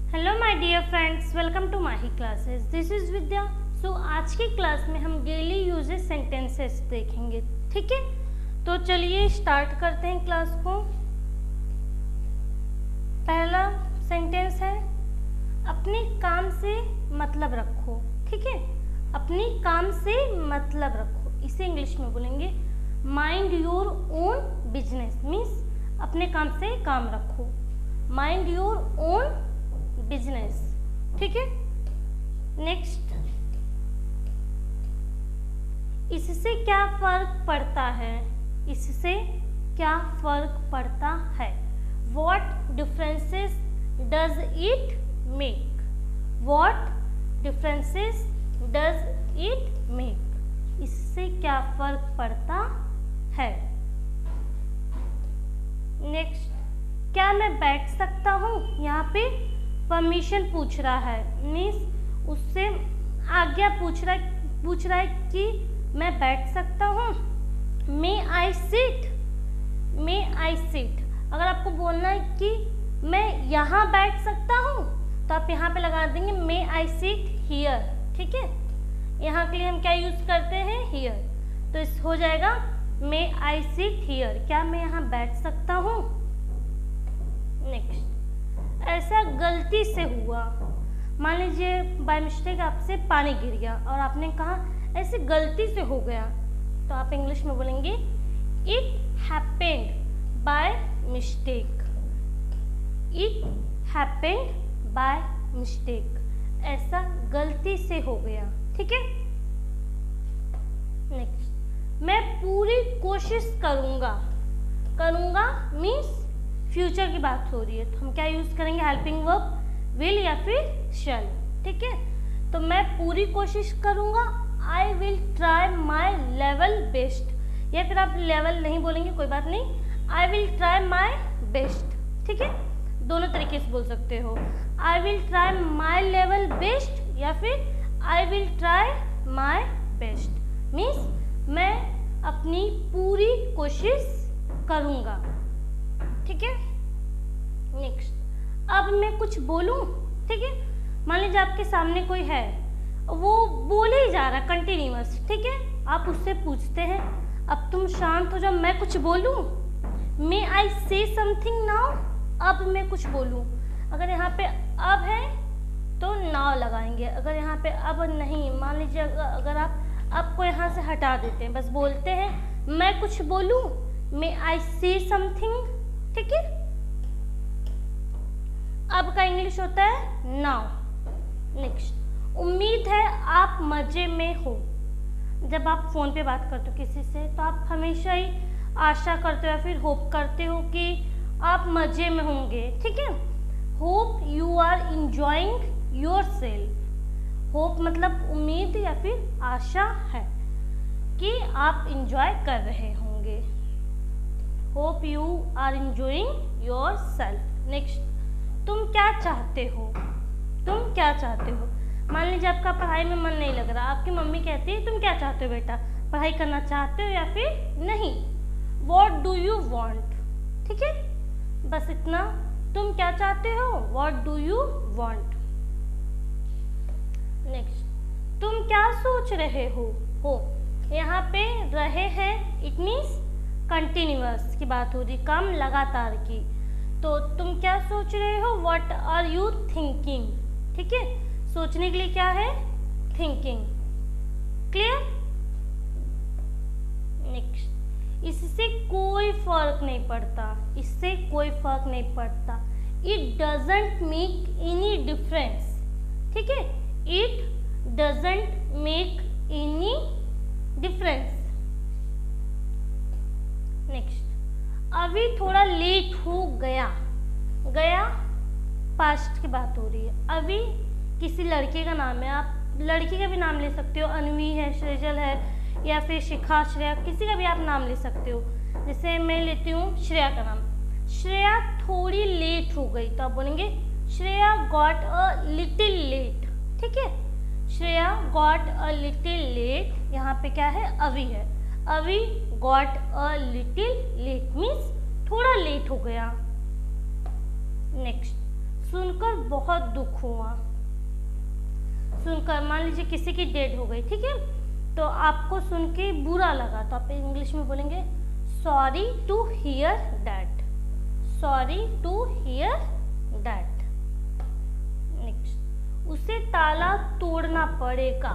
Hello my dear friends, welcome to Mahi classes. This is Vidya. So आज की class में हम डेली यूजेस सेंटेंसेस देखेंगे, ठीक है। तो चलिए स्टार्ट करते हैं क्लास को। पहला सेंटेंस है अपने काम से मतलब रखो, ठीक है। अपने काम से मतलब रखो, इसे इंग्लिश में बोलेंगे mind your own business. Means अपने काम से काम रखो, माइंड योर ओन बिजनेस, ठीक है। नेक्स्ट, इससे क्या फर्क पड़ता है, इससे क्या फर्क पड़ता है। What differences does it make? What differences does it make? इससे क्या फर्क पड़ता है। नेक्स्ट, क्या मैं बैठ सकता हूँ। यहाँ पे परमिशन पूछ रहा है, मीन्स उससे आज्ञा पूछ रहा है कि मैं बैठ सकता हूँ। मे आई सीट, मे आई सीट। अगर आपको बोलना है कि मैं यहाँ बैठ सकता हूँ तो आप यहाँ पे लगा देंगे मे आई सीट हियर, ठीक है। यहाँ के लिए हम क्या यूज करते हैं, हियर। तो इस हो जाएगा मे आई सीट हियर, क्या मैं यहाँ बैठ सकता हूँ। नेक्स्ट, ऐसा गलती से हुआ। मान लीजिए बाय मिस्टेक आपसे पानी गिर गया और आपने कहा ऐसे गलती से हो गया, तो आप इंग्लिश में बोलेंगे it happened by mistake. It happened by mistake, ऐसा गलती से हो गया, ठीक है। नेक्स्ट, मैं पूरी कोशिश करूँगा। करूँगा मीन्स फ्यूचर की बात हो रही है, तो हम क्या यूज करेंगे, हेल्पिंग वर्ब विल या फिर शैल, ठीक है। तो मैं पूरी कोशिश करूँगा, I will try my level best. या फिर आप लेवल नहीं बोलेंगे, कोई बात नहीं, I will try my best, ठीक है। दोनों तरीके से बोल सकते हो, I will try my level best या फिर I will try my best. Means मैं अपनी पूरी कोशिश करूँगा, ठीक है। नेक्स्ट, अब मैं कुछ बोलूँ, ठीक है। मान लीजिए आपके सामने कोई है, वो बोले ही जा रहा कंटिन्यूअस, ठीक है। आप उससे पूछते हैं अब तुम शांत हो जाओ, मैं कुछ बोलूँ। मे आई से समथिंग नाउ, अब मैं कुछ बोलूँ। अगर यहाँ पे अब है तो नाउ लगाएंगे, अगर यहाँ पे अब नहीं, मान लीजिए अगर आप अब को यहाँ से हटा देते हैं, बस बोलते हैं मैं कुछ बोलूँ, मे आई से समथिंग, ठीक है। अब का इंग्लिश होता है नाउ। नेक्स्ट, उम्मीद है आप मजे में हो। जब आप फोन पे बात करते हो किसी से तो आप हमेशा ही आशा करते हो या फिर होप करते हो कि आप मजे में होंगे, ठीक है। Hope you are enjoying yourself. Hope मतलब उम्मीद या फिर आशा है कि आप इंजॉय कर रहे होंगे। Hope you are enjoying yourself. Next, तुम क्या चाहते हो। तुम क्या चाहते हो। मान लीजिए आपका पढ़ाई में मन नहीं लग रहा, आपकी मम्मी कहती है तुम क्या चाहते हो बेटा, पढ़ाई करना चाहते हो या फिर नहीं। व्हाट डू यू वांट, ठीक है, बस इतना। तुम क्या चाहते हो, what do you want. Next, तुम क्या सोच रहे हो। यहाँ पे रहे हैं, इट मीन्स कंटिन्यूअस की बात हो रही, कम लगातार की। तो तुम क्या सोच रहे हो, व्हाट आर यू थिंकिंग, ठीक है। सोचने के लिए क्या है, थिंकिंग, क्लियर। नेक्स्ट, इससे कोई फर्क नहीं पड़ता। इससे कोई फर्क नहीं पड़ता, it doesn't make any difference, ठीक है। It doesn't make any difference. Next, अभी थोड़ा लेट हो गया। गया पास्ट की बात हो रही है। अभी किसी लड़के का नाम है, आप लड़की का भी नाम ले सकते हो, अनवी है, सृजल है या फिर शिखा, श्रेया, किसी का भी आप नाम ले सकते हो। जैसे मैं लेती हूँ श्रेया का नाम, श्रेया थोड़ी लेट हो गई, तो आप बोलेंगे Shreya got a little late, ठीक है। Shreya got a little late, यहाँ पे क्या है, अभी है। Abhi got a little late means थोड़ा लेट हो गया। नेक्स्ट, सुनकर बहुत दुख हुआ। सुनकर, मान लीजिए किसी की डेड हो गई, ठीक है, तो आपको सुन के बुरा लगा, तो आप इंग्लिश में बोलेंगे sorry to hear that. Sorry to hear that. Next, उसे ताला तोड़ना पड़ेगा।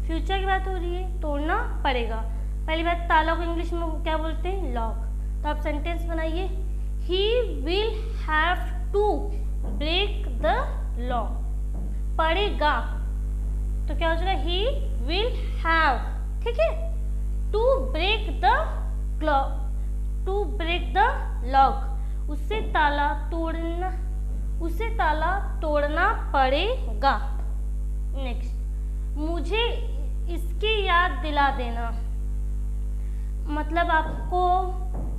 फ्यूचर की बात हो रही है, तोड़ना पड़ेगा। पहली बात, ताला को इंग्लिश में क्या बोलते हैं? लॉक। तो आप सेंटेंस बनाइए, he will have to break the lock. पड़ेगा तो क्या हो जाएगा? ही विल हैव, ठीक है, to break the clock, to break the lock. उसे ताला तोड़ना पड़ेगा। नेक्स्ट, मुझे इसकी याद दिला देना। मतलब आपको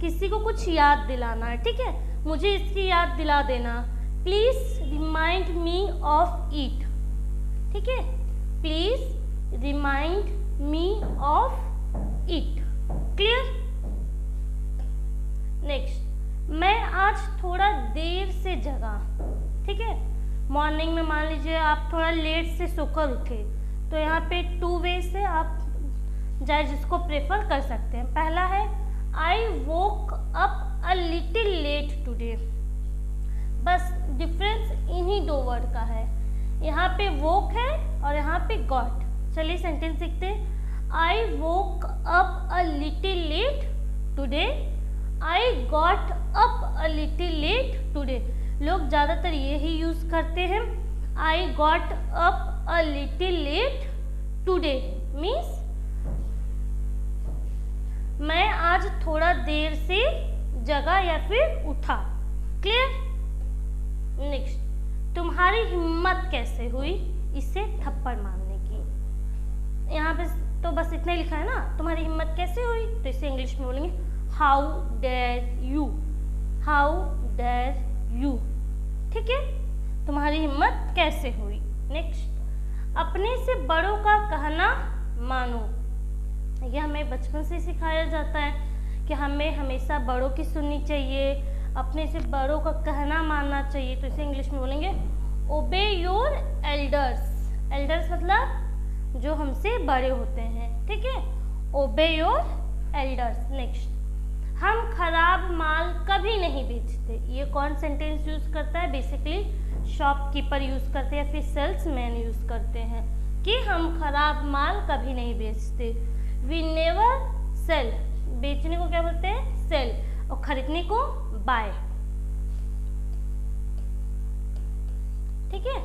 किसी को कुछ याद दिलाना है, ठीक है, मुझे इसकी याद दिला देना। Please remind me of it, ठीक है, please remind me of it. Clear? Next, मैं आज थोड़ा देर से जगा, ठीक है, मॉर्निंग में मान लीजिए आप थोड़ा लेट से सोकर उठे, तो यहाँ पे टू वे से आप चाहे जिसको प्रेफर कर सकते हैं। पहला है I woke up a little late today. बस डिफरेंस इन्हीं दो वर्ड का है, यहाँ पे वोक है और यहाँ पे गॉट। चलिए सेंटेंस सीखते हैं। I woke up a little late today, I got up a little late today. लोग ज़्यादातर यही यूज़ करते हैं, I got up a little late today means मैं आज थोड़ा देर से जगा या फिर उठा। क्लियर? नेक्स्ट, तुम्हारी हिम्मत कैसे हुई इसे थप्पड़ मारने की। यहाँ पे तो बस इतना ही लिखा है ना, तुम्हारी हिम्मत कैसे हुई, तो इसे इंग्लिश में बोलेंगे how dare you. How dare you, ठीक है, तुम्हारी हिम्मत कैसे हुई। नेक्स्ट, अपने से बड़ों का कहना मानो। यह हमें बचपन से सिखाया जाता है कि हमें हमेशा बड़ों की सुननी चाहिए, अपने से बड़ों का कहना मानना चाहिए। तो इसे इंग्लिश में बोलेंगे ओबे योर एल्डर्स। एल्डर्स मतलब जो हमसे बड़े होते हैं, ठीक है, ओबे योर एल्डर्स। नेक्स्ट, हम खराब माल कभी नहीं बेचते। ये कौन सेंटेंस यूज करता है? बेसिकली शॉपकीपर यूज करते हैं या फिर सेल्समैन यूज करते हैं कि हम खराब माल कभी नहीं बेचते। वी नेवर सेल, बेचने को क्या बोलते हैं? सेल, और खरीदने को बाय, ठीक है।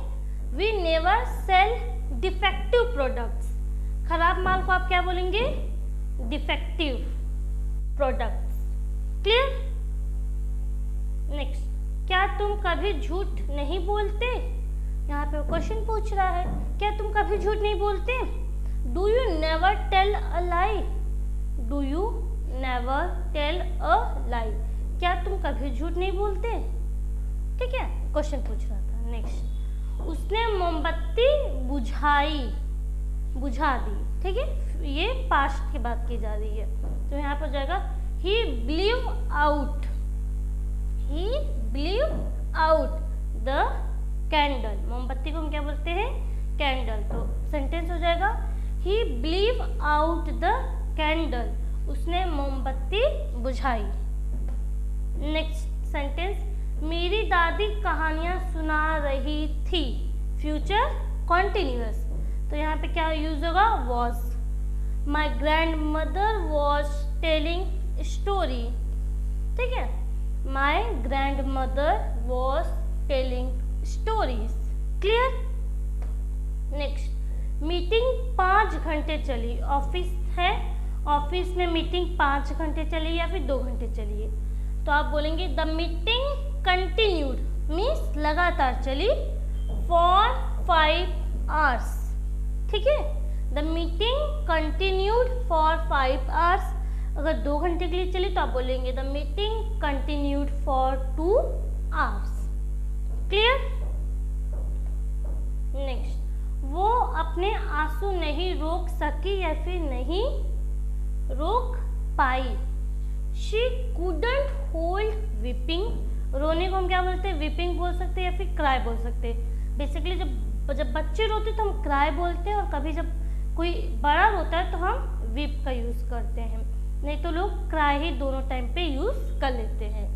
We never sell defective products. खराब माल को आप क्या बोलेंगे? Defective products. क्लियर? नेक्स्ट, क्या तुम कभी झूठ नहीं बोलते? यहाँ पे क्वेश्चन पूछ रहा है, क्या तुम कभी झूठ नहीं बोलते? Do you never tell a lie? Do you never tell a lie? क्या तुम कभी झूठ नहीं बोलते? ठीक है, क्वेश्चन पूछ रहा था। नेक्स्ट, उसने मोमबत्ती बुझा दी, ठीक है, ये पास्ट की बात की जा रही है, तो यहाँ पर जाएगा he blew out. He blew out the candle. मोमबत्ती को हम क्या बोलते हैं? कैंडल। तो सेंटेंस हो जाएगा He blew out the candle. उसने मोमबत्ती बुझाई। नेक्स्ट सेंटेंस, मेरी दादी कहानियाँ सुना रही थी। फ्यूचर कॉन्टिन्यूअस, तो यहाँ पे क्या यूज होगा? Was. My grand mother was telling story, ठीक है, my grand mother was telling stories. Clear? Next, meeting 5 घंटे चली। ऑफिस है, ऑफिस में मीटिंग 5 घंटे चली या फिर 2 घंटे चली है, तो आप बोलेंगे द मीटिंग कंटिन्यूड मीन्स लगातार चली फॉर 5 आवर्स, ठीक है। The meeting continued for 5 hours. अगर 2 घंटे के लिए चली तो आप बोलेंगे the meeting continued for 2 hours. Clear? Next, वो अपने आंसू नहीं रोक सकी या फिर नहीं रोक पाई। She couldn't hold weeping रोने को हम क्या बोलते हैं, वीपिंग बोल सकते हैं या फिर क्राई बोल सकते हैं। बेसिकली जब बच्चे रोते तो हम क्राई बोलते हैं, और कभी जब कोई बड़ा रोता है तो हम वीप का यूज़ करते हैं, नहीं तो लोग क्राई ही दोनों टाइम पे यूज़ कर लेते हैं।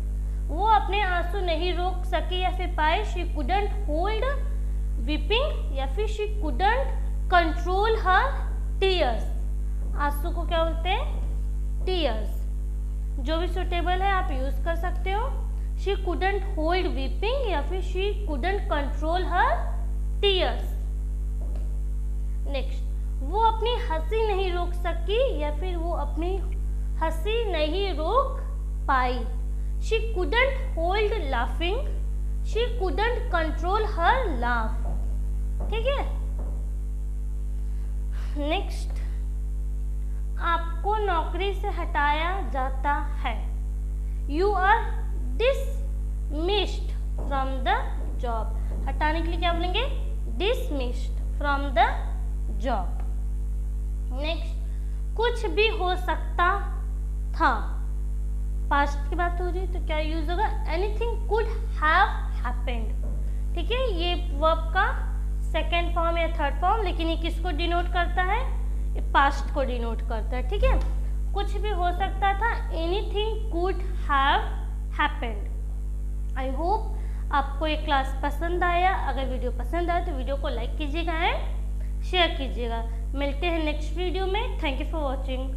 वो अपने आंसू नहीं रोक सकी या फिर पाए, शी कुडंट होल्ड वीपिंग या फिर she couldn't control her tears. आंसू को क्या बोलते हैं, टीयर्स। जो भी सुटेबल है आप यूज़ कर सकते हो। शी कुडंट होल्ड वीपिंग या फिर she couldn't control her tears. Next, वो अपनी हंसी नहीं रोक सकी या फिर वो अपनी हंसी नहीं रोक पाई। She couldn't hold laughing, she couldn't control her laugh. ठीक है। नेक्स्ट, आपको नौकरी से हटाया जाता है। You are dismissed from the job. हटाने के लिए क्या बोलेंगे, dismissed from the job. Next, कुछ भी हो सकता था। पास्ट की बात हो रही है तो क्या यूज होगा, एनीथिंग कुड हैव हैपेंड। ठीक है, ये वर्ब का सेकेंड फॉर्म या थर्ड फॉर्म, लेकिन ये किसको डिनोट करता है, ये पास्ट को डिनोट करता है। ठीक है, कुछ भी हो सकता था, anything could have happened. I hope आपको ये क्लास पसंद आया। अगर वीडियो पसंद आया तो वीडियो को लाइक कीजिएगा एंड शेयर कीजिएगा। मिलते हैं नेक्स्ट वीडियो में। Thank you for watching.